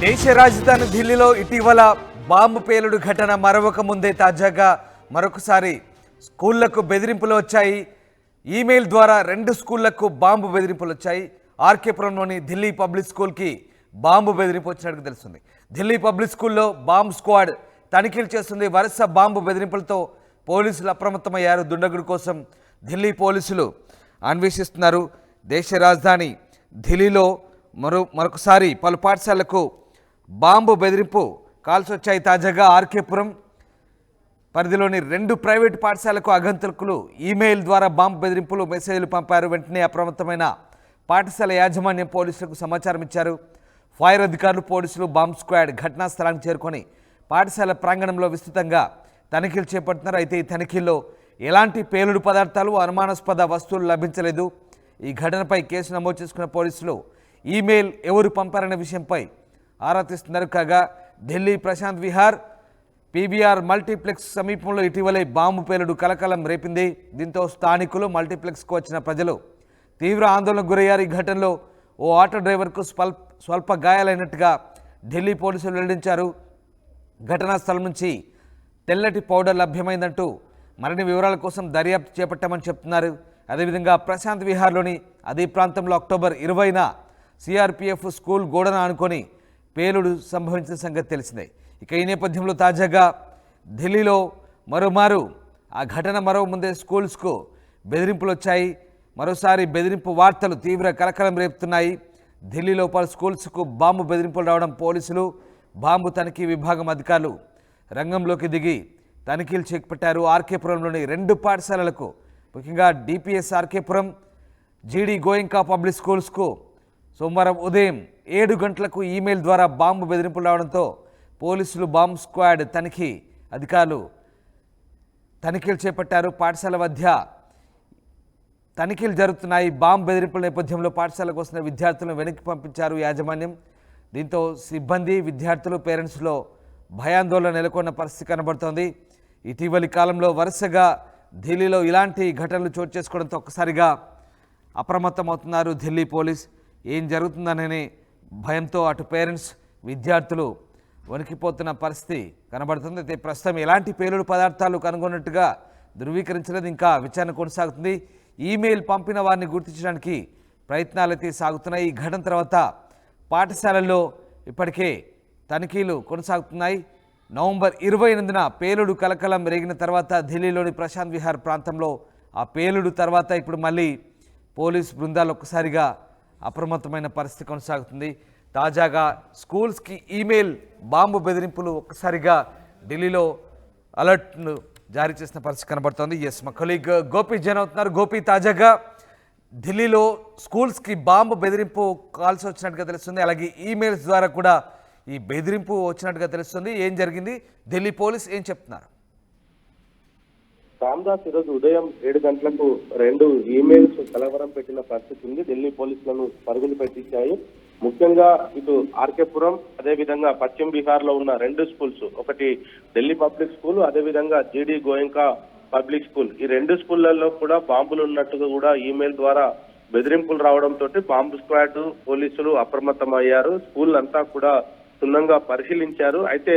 దేశ రాజధాని ఢిల్లీలో ఇటీవల బాంబు పేలుడు ఘటన మరొక ముందే తాజాగా మరొకసారి స్కూళ్లకు బెదిరింపులు వచ్చాయి. ఈమెయిల్ ద్వారా 2 స్కూళ్లకు బాంబు బెదిరింపులు వచ్చాయి. ఆర్కేపురంలోని ఢిల్లీ పబ్లిక్ స్కూల్కి బాంబు బెదిరింపు వచ్చినట్టు తెలుస్తుంది. ఢిల్లీ పబ్లిక్ స్కూల్లో బాంబు స్క్వాడ్ తనిఖీలు చేస్తుంది. వరుస బాంబు బెదిరింపులతో పోలీసులు అప్రమత్తమయ్యారు. దుండగుడి కోసం ఢిల్లీ పోలీసులు అన్వేషిస్తున్నారు. దేశ రాజధాని ఢిల్లీలో మరొకసారి పలు పాఠశాలకు బాంబు బెదిరింపు కాల్స్ వచ్చాయి. తాజాగా ఆర్కేపురం పరిధిలోని 2 ప్రైవేటు పాఠశాలకు ఆగంతకులు ఈమెయిల్ ద్వారా బాంబు బెదిరింపులు మెసేజ్లు పంపారు. వెంటనే అప్రమత్తమైన పాఠశాల యాజమాన్యం పోలీసులకు సమాచారం ఇచ్చారు. ఫైర్ అధికారులు, పోలీసులు, బాంబు స్క్వాడ్ ఘటనా స్థలానికి చేరుకొని పాఠశాల ప్రాంగణంలో విస్తృతంగా తనిఖీలు చేపడుతున్నారు. అయితే ఈ తనిఖీల్లో ఎలాంటి పేలుడు పదార్థాలు, అనుమానాస్పద వస్తువులు లభించలేదు. ఈ ఘటనపై కేసు నమోదు చేసుకున్న పోలీసులు ఈమెయిల్ ఎవరు పంపారనే విషయంపై ఆరా తీస్తున్నారు. కాగా ఢిల్లీ ప్రశాంత్ విహార్ పీబీఆర్ మల్టీప్లెక్స్ సమీపంలో ఇటీవలే బాంబు పేలుడు కలకలం రేపింది. దీంతో స్థానికులు, మల్టీప్లెక్స్కు వచ్చిన ప్రజలు తీవ్ర ఆందోళనకు గురయ్యారు. ఈ ఘటనలో ఓ ఆటో డ్రైవర్కు స్వల్ప గాయాలైనట్టుగా ఢిల్లీ పోలీసులు వెల్లడించారు. ఘటనా స్థలం నుంచి తెల్లటి పౌడర్ లభ్యమైందంటూ మరిన్ని వివరాల కోసం దర్యాప్తు చేపట్టామని చెప్తున్నారు. అదేవిధంగా ప్రశాంత్ విహార్లోని అదే ప్రాంతంలో అక్టోబర్ 20న సిఆర్పిఎఫ్ స్కూల్ గోడను ఆనుకొని పేలుడు సంభవించిన సంగతి తెలిసిందే. ఇక ఈ నేపథ్యంలో తాజాగా ఢిల్లీలో మరోమారు ఆ ఘటన మరో ముందే స్కూల్స్కు బెదిరింపులు వచ్చాయి. మరోసారి బెదిరింపు వార్తలు తీవ్ర కలకలం రేపుతున్నాయి. ఢిల్లీలో పలు స్కూల్స్కు బాంబు బెదిరింపులు రావడం పోలీసులు, బాంబు తనిఖీ విభాగం అధికారులు రంగంలోకి దిగి తనిఖీలు చేపట్టారు. ఆర్కేపురంలోని 2 పాఠశాలలకు, ముఖ్యంగా డిపిఎస్ ఆర్కేపురం, జీడీ గోయంకా పబ్లిక్ స్కూల్స్కు సోమవారం ఉదయం 7 గంటలకు ఈమెయిల్ ద్వారా బాంబు బెదిరింపులు రావడంతో పోలీసులు, బాంబు స్క్వాడ్ అధికారులు తనిఖీలు చేపట్టారు. పాఠశాల మధ్య తనిఖీలు జరుగుతున్నాయి. బాంబు బెదిరింపుల నేపథ్యంలో పాఠశాలకు వస్తున్న విద్యార్థులను వెనక్కి పంపించారు యాజమాన్యం. దీంతో సిబ్బంది, విద్యార్థులు, పేరెంట్స్లో భయాందోళన నెలకొన్న పరిస్థితి కనబడుతోంది. ఇటీవలి కాలంలో వరుసగా ఢిల్లీలో ఇలాంటి ఘటనలు చోటు చేసుకోవడంతో ఒక్కసారిగా అప్రమత్తమవుతున్నారు ఢిల్లీ పోలీస్. ఏం జరుగుతుందనే భయంతో అటు పేరెంట్స్, విద్యార్థులు వణికిపోతున్న పరిస్థితి కనబడుతుంది. అయితే ప్రస్తుతం ఎలాంటి పేలుడు పదార్థాలు కనుగొన్నట్టుగా ధృవీకరించలేదు. ఇంకా విచారణ కొనసాగుతుంది. ఈమెయిల్ పంపిన వారిని గుర్తించడానికి ప్రయత్నాలు అయితే సాగుతున్నాయి. ఈ ఘటన తర్వాత పాఠశాలల్లో ఇప్పటికే తనిఖీలు కొనసాగుతున్నాయి. నవంబర్ 28న పేలుడు కలకలం రేగిన తర్వాత ఢిల్లీలోని ప్రశాంత్ విహార్ ప్రాంతంలో ఆ పేలుడు తర్వాత ఇప్పుడు మళ్ళీ పోలీస్ బృందాలు ఒక్కసారిగా అప్రమత్తమైన పరిస్థితి కొనసాగుతుంది. తాజాగా స్కూల్స్కి ఈమెయిల్ బాంబు బెదిరింపులు ఒక్కసారిగా ఢిల్లీలో అలర్ట్ను జారీ చేసిన పరిస్థితి కనబడుతోంది. మా కొలీగ్ గోపి జైన్ అవుతున్నారు. గోపి, తాజాగా ఢిల్లీలో స్కూల్స్కి బాంబు బెదిరింపు కాల్స్ వచ్చినట్టుగా తెలుస్తుంది. అలాగే ఈమెయిల్స్ ద్వారా కూడా ఈ బెదిరింపు వచ్చినట్టుగా తెలుస్తుంది. ఏం జరిగింది? ఢిల్లీ పోలీస్ ఏం చెప్తున్నారు? రామ్దాస్ ఈరోజు ఉదయం 7 గంటలకు 2 ఈమెయిల్స్ కలవరం పెట్టిన పరిస్థితి ఉంది. ఢిల్లీ పోలీసులను పరుగులు పెట్టించాయి. ముఖ్యంగా ఇటు ఆర్కేపురం, అదేవిధంగా పశ్చిమ బీహార్ లో ఉన్న 2 స్కూల్స్, ఒకటి ఢిల్లీ పబ్లిక్ స్కూల్, అదేవిధంగా జీడీ గోయంకా పబ్లిక్ స్కూల్, ఈ 2 స్కూళ్లలో కూడా బాంబులు ఉన్నట్టుగా కూడా ఈమెయిల్ ద్వారా బెదిరింపులు రావడంతో బాంబు స్క్వాడ్, పోలీసులు అప్రమత్తమయ్యారు. స్కూల్ అంతా కూడా క్షుణ్ణంగా పరిశీలించారు. అయితే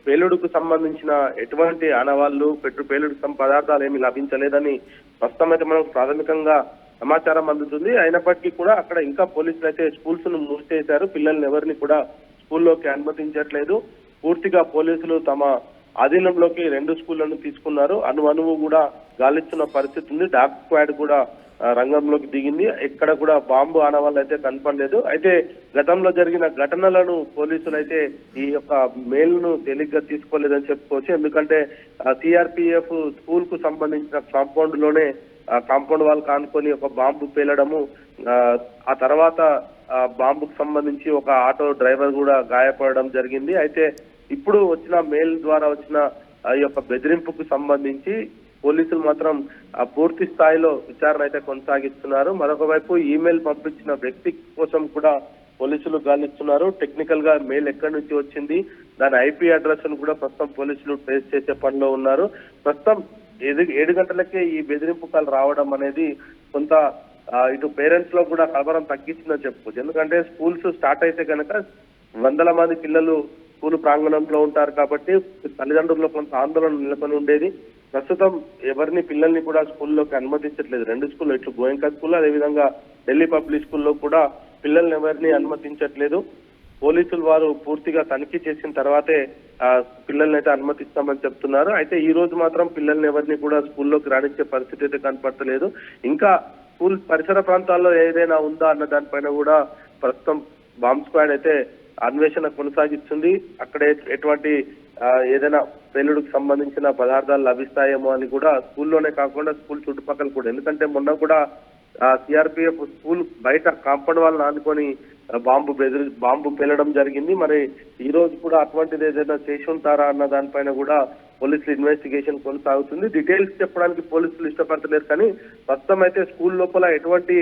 పేలుడుకు సంబంధించిన ఎటువంటి ఆనవాళ్లు, పేలుడు పదార్థాలు ఏమి లభించలేదని ప్రస్తుతం అయితే మనకు ప్రాథమికంగా సమాచారం అందుతుంది. అయినప్పటికీ కూడా అక్కడ ఇంకా పోలీసులు అయితే స్కూల్స్ ను మూసివేశారు. పిల్లల్ని ఎవరిని కూడా స్కూల్లోకి అనుమతించట్లేదు. పూర్తిగా పోలీసులు తమ ఆధీనంలోకి 2 స్కూళ్లను తీసుకున్నారు. అణువు కూడా గాలిస్తున్న పరిస్థితి ఉంది. డాగ్ స్క్వాడ్ కూడా రంగంలోకి దిగింది. ఎక్కడ కూడా బాంబు ఆనవాళ్ళు అయితే కనపడలేదు. అయితే గతంలో జరిగిన ఘటనలను పోలీసులు అయితే ఈ యొక్క మెయిల్ ను తేలిగ్గా తీసుకోలేదని చెప్పుకోవచ్చు. ఎందుకంటే సిఆర్పిఎఫ్ స్కూల్ కు సంబంధించిన కాంపౌండ్ లోనే కాంపౌండ్ వాల్ కానుకొని ఒక బాంబు పేలడము, ఆ తర్వాత బాంబుకు సంబంధించి ఒక ఆటో డ్రైవర్ కూడా గాయపడడం జరిగింది. అయితే ఇప్పుడు వచ్చిన మెయిల్ ద్వారా వచ్చిన ఈ యొక్క బెదిరింపుకు సంబంధించి పోలీసులు మాత్రం పూర్తి స్థాయిలో విచారణ అయితే కొనసాగిస్తున్నారు. మరొక వైపు ఈమెయిల్ పంపించిన వ్యక్తి కోసం కూడా పోలీసులు గాలిస్తున్నారు. టెక్నికల్ గా మెయిల్ ఎక్కడి నుంచి వచ్చింది, దాని ఐపీ అడ్రస్ ను కూడా ప్రస్తుతం పోలీసులు ట్రేస్ చేసే పనిలో ఉన్నారు. ప్రస్తుతం 7 గంటలకే ఈ బెదిరింపు కాల్ రావడం అనేది కొంత ఇటు పేరెంట్స్ లో కూడా కలవరం తగ్గించిందని చెప్పుకోవచ్చు. ఎందుకంటే స్కూల్స్ స్టార్ట్ అయితే కనుక వందల మంది పిల్లలు స్కూల్ ప్రాంగణంలో ఉంటారు కాబట్టి తల్లిదండ్రుల్లో కొంత ఆందోళన నెలకొని ఉండేది. ప్రస్తుతం ఎవరిని పిల్లల్ని కూడా స్కూల్లోకి అనుమతించట్లేదు. రెండు స్కూల్లో, ఇట్లు గోయంకా స్కూల్ అదేవిధంగా ఢిల్లీ పబ్లిక్ స్కూల్లో కూడా పిల్లల్ని ఎవరిని అనుమతించట్లేదు. పోలీసులు వారు పూర్తిగా తనిఖీ చేసిన తర్వాతే పిల్లల్ని అయితే అనుమతిస్తామని చెప్తున్నారు. అయితే ఈ రోజు మాత్రం పిల్లల్ని ఎవరిని కూడా స్కూల్లోకి రాణించే పరిస్థితి అయితే కనపడతలేదు. ఇంకా స్కూల్ పరిసర ప్రాంతాల్లో ఏదైనా ఉందా అన్న దానిపైన కూడా ప్రస్తుతం బాంబ్ స్క్వాడ్ అయితే అన్వేషణ కొనసాగిస్తుంది. అక్కడ ఎటువంటి ఏదైనా పేలుడుకు సంబంధించిన పదార్థాలు లభిస్తాయేమో అని కూడా స్కూల్లోనే కాకుండా స్కూల్ చుట్టుపక్కల కూడా, ఎందుకంటే మొన్న కూడా సిఆర్పిఎఫ్ స్కూల్ బయట కాంపౌండ్ వాళ్ళని ఆనుకొని బాంబు పేలడం జరిగింది. మరి ఈ రోజు కూడా అటువంటిది ఏదైనా చేసి ఉంటారా అన్న దానిపైన కూడా పోలీసులు ఇన్వెస్టిగేషన్ కొనసాగుతుంది. డీటెయిల్స్ చెప్పడానికి పోలీసులు ఇష్టపడతలేరు, కానీ ప్రస్తుతం అయితే స్కూల్ లోపల ఎటువంటి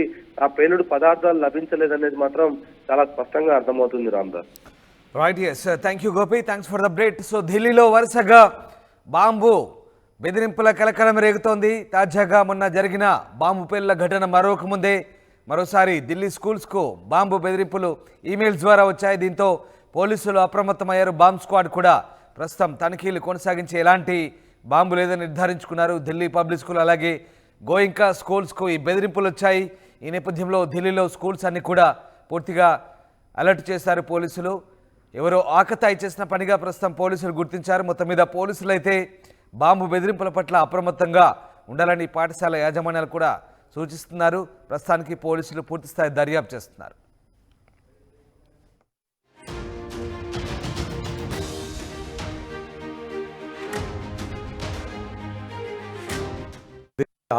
పేలుడు పదార్థాలు లభించలేదనేది మాత్రం చాలా స్పష్టంగా అర్థమవుతుంది. Ramdas. Right, yes, thank you Gopi, thanks for the update. So ఢిల్లీలో వరుసగా బాంబు బెదిరింపుల కలకలం రేగుతోంది. తాజాగా మొన్న జరిగిన బాంబు పేలుల ఘటన మరొక ముందే మరోసారి ఢిల్లీ స్కూల్స్కు బాంబు బెదిరింపులు ఈమెయిల్స్ ద్వారా వచ్చాయి. దీంతో పోలీసులు అప్రమత్తమయ్యారు. బాంబ్ స్క్వాడ్ కూడా ప్రస్తుతం తనిఖీలు కొనసాగించి ఎలాంటి బాంబు లేదని నిర్ధారించుకున్నారు. ఢిల్లీ పబ్లిక్ స్కూల్ అలాగే గోయింకా స్కూల్స్కు ఈ బెదిరింపులు వచ్చాయి. ఈ నేపథ్యంలో ఢిల్లీలో స్కూల్స్ అన్ని కూడా పూర్తిగా అలర్ట్ చేశారు పోలీసులు. ఎవరో ఆకతాయి చేసిన పనిగా ప్రస్తుతం పోలీసులు గుర్తించారు. మొత్తం మీద పోలీసులు అయితే బాంబు బెదిరింపుల పట్ల అప్రమత్తంగా ఉండాలని పాఠశాల యాజమాన్యాలు కూడా సూచిస్తున్నారు. ప్రస్తుతానికి పోలీసులు పూర్తిస్థాయి దర్యాప్తు చేస్తున్నారు.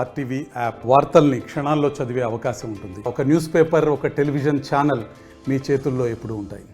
ఆర్టీవీ యాప్ వార్తల్ని క్షణాల్లో చదివే అవకాశం ఉంటుంది. ఒక న్యూస్ పేపర్, ఒక టెలివిజన్ ఛానల్ మీ చేతుల్లో ఎప్పుడూ ఉంటాయి.